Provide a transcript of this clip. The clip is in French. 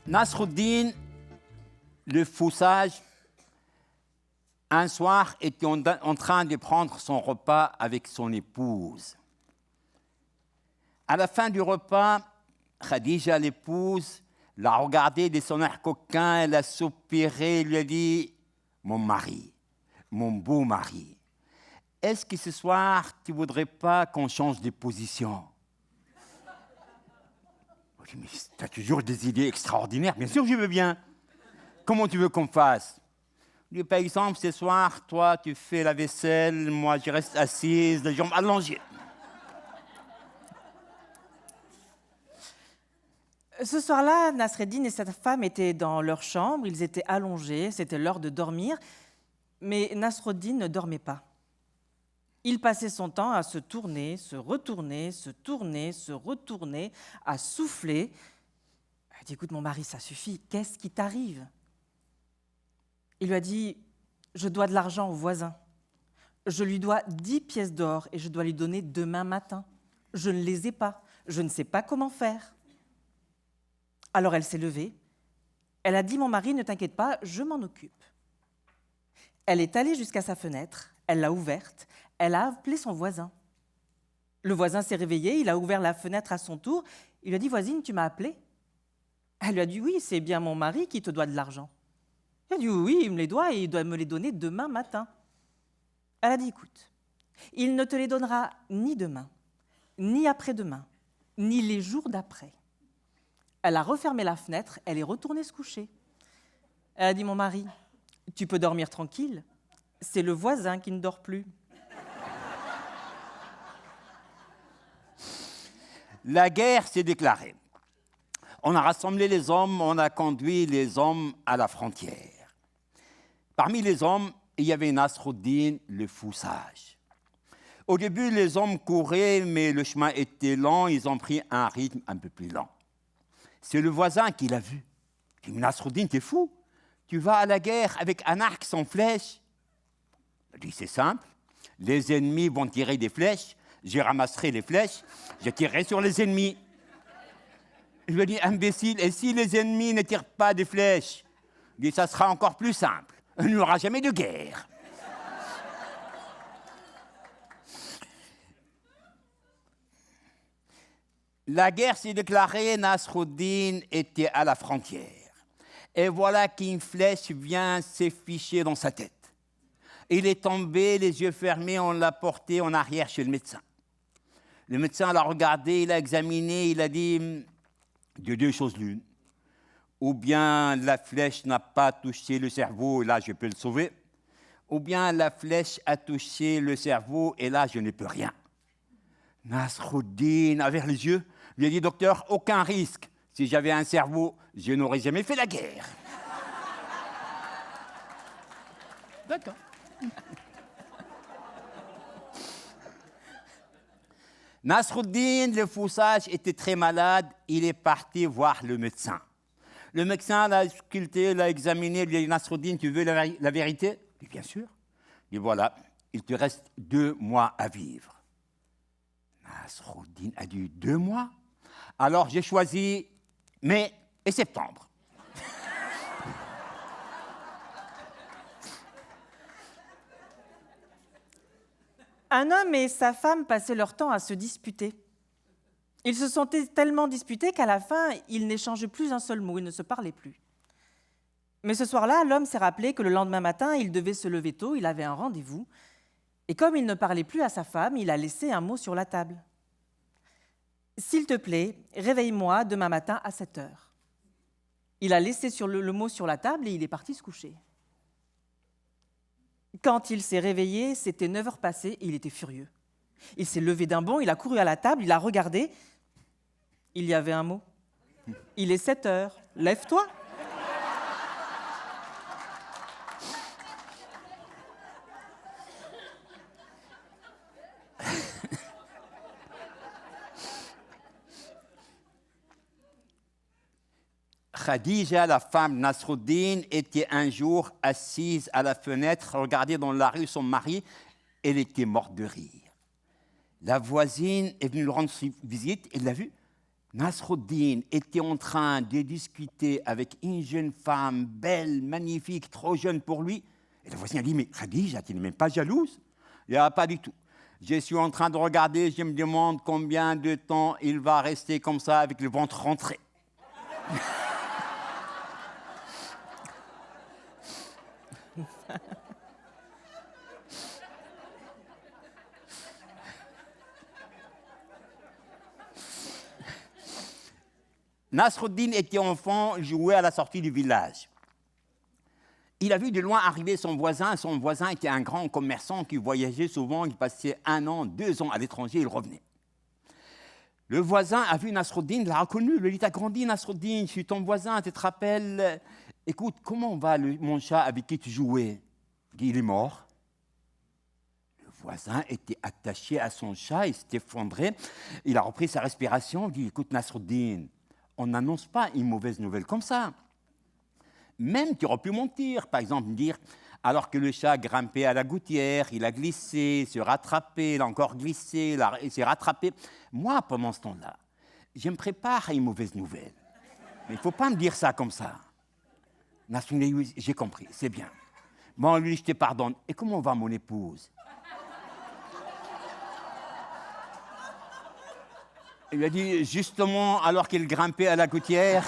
Nasruddin, le fou sage, un soir était en train de prendre son repas avec son épouse. À la fin du repas, Khadija, l'épouse, l'a regardé de son air coquin, elle a soupiré, lui a dit « Mon mari, mon beau mari, est-ce que ce soir, tu ne voudrais pas qu'on change de position ?» Je dis « Mais tu as toujours des idées extraordinaires, bien sûr que je veux bien. Comment tu veux qu'on fasse ?» Je dis, par exemple, ce soir, toi, tu fais la vaisselle, moi, je reste assise, les jambes allongées. Ce soir-là, Nasreddin et sa femme étaient dans leur chambre, ils étaient allongés, c'était l'heure de dormir, mais Nasreddin ne dormait pas. Il passait son temps à se tourner, se retourner, se tourner, se retourner, à souffler. Elle dit, écoute mon mari, ça suffit, qu'est-ce qui t'arrive ? Il lui a dit, je dois de l'argent au voisin. Je lui dois 10 pièces d'or et je dois lui donner demain matin. Je ne les ai pas, je ne sais pas comment faire. Alors elle s'est levée, elle a dit, mon mari, ne t'inquiète pas, je m'en occupe. Elle est allée jusqu'à sa fenêtre, elle l'a ouverte, elle a appelé son voisin. Le voisin s'est réveillé, il a ouvert la fenêtre à son tour, il lui a dit, voisine, tu m'as appelé ? Elle lui a dit, oui, c'est bien mon mari qui te doit de l'argent. Il a dit, oui, il me les doit et il doit me les donner demain matin. Elle a dit, écoute, il ne te les donnera ni demain, ni après-demain, ni les jours d'après. Elle a refermé la fenêtre, elle est retournée se coucher. Elle a dit, mon mari, tu peux dormir tranquille, c'est le voisin qui ne dort plus. La guerre s'est déclarée. On a rassemblé les hommes, on a conduit les hommes à la frontière. Parmi les hommes, il y avait Nasruddin, le fou sage. Au début, les hommes couraient, mais le chemin était lent, ils ont pris un rythme un peu plus lent. C'est le voisin qui l'a vu. Il dit, Nasruddin, t'es fou, tu vas à la guerre avec un arc sans flèche. Il dit, c'est simple, les ennemis vont tirer des flèches, je ramasserai les flèches, je tirerai sur les ennemis. Je lui ai dit, imbécile, et si les ennemis ne tirent pas des flèches? Il dit, ça sera encore plus simple, il n'y aura jamais de guerre. La guerre s'est déclarée, Nasruddin était à la frontière. Et voilà qu'une flèche vient s'afficher dans sa tête. Il est tombé, les yeux fermés, on l'a porté en arrière chez le médecin. Le médecin l'a regardé, il l'a examiné, il a dit, de deux choses l'une. Ou bien la flèche n'a pas touché le cerveau, et là je peux le sauver. Ou bien la flèche a touché le cerveau, et là je ne peux rien. Nasruddin a ouvert les yeux, lui a dit, docteur, aucun risque. Si j'avais un cerveau, je n'aurais jamais fait la guerre. D'accord. Nasruddin, le fou sage, était très malade. Il est parti voir le médecin. Le médecin l'a ausculté, l'a examiné, lui a dit, Nasruddin, tu veux la vérité? Il dit, bien sûr. Il dit, voilà, il te reste 2 mois à vivre. Nasruddin a dit, 2 mois? Alors j'ai choisi mai et septembre. Un homme et sa femme passaient leur temps à se disputer. Ils se sont tellement disputés qu'à la fin, ils n'échangeaient plus un seul mot, ils ne se parlaient plus. Mais ce soir-là, l'homme s'est rappelé que le lendemain matin, il devait se lever tôt, il avait un rendez-vous. Et comme il ne parlait plus à sa femme, il a laissé un mot sur la table. « S'il te plaît, réveille-moi demain matin à 7 heures. » Il a laissé le mot sur la table et il est parti se coucher. Quand il s'est réveillé, c'était 9 heures passées et il était furieux. Il s'est levé d'un bond, il a couru à la table, il a regardé. Il y avait un mot. « Il est 7 heures, lève-toi !» Khadija, la femme de Nasruddin, était un jour assise à la fenêtre, regardait dans la rue son mari. Elle était morte de rire. La voisine est venue lui rendre visite, elle l'a vu. Nasruddin était en train de discuter avec une jeune femme, belle, magnifique, trop jeune pour lui. Et le voisin a dit, mais Khadija, tu n'es même pas jalouse? Il n'y a pas du tout. Je suis en train de regarder, je me demande combien de temps il va rester comme ça avec le ventre rentré. Nasruddin était enfant, jouait à la sortie du village. Il a vu de loin arriver son voisin. Son voisin était un grand commerçant qui voyageait souvent, il passait 1 an, 2 ans à l'étranger, il revenait. Le voisin a vu Nasruddin, l'a reconnu, lui dit « T'as grandi Nasruddin, je suis ton voisin, tu te rappelles? Écoute, comment va mon chat avec qui tu jouais ?» Il dit « Il est mort. » Le voisin était attaché à son chat, il s'est effondré, il a repris sa respiration, il dit « Écoute Nasruddin, on n'annonce pas une mauvaise nouvelle comme ça. Même tu aurais pu mentir, par exemple, me dire, alors que le chat grimpait à la gouttière, il a glissé, s'est rattrapé, il a encore glissé, il s'est rattrapé. Moi, pendant ce temps-là, je me prépare à une mauvaise nouvelle. Mais il ne faut pas me dire ça comme ça. Nasruddin, j'ai compris, c'est bien. Bon, lui, je te pardonne. Et comment va mon épouse? Il lui a dit, justement, alors qu'il grimpait à la gouttière...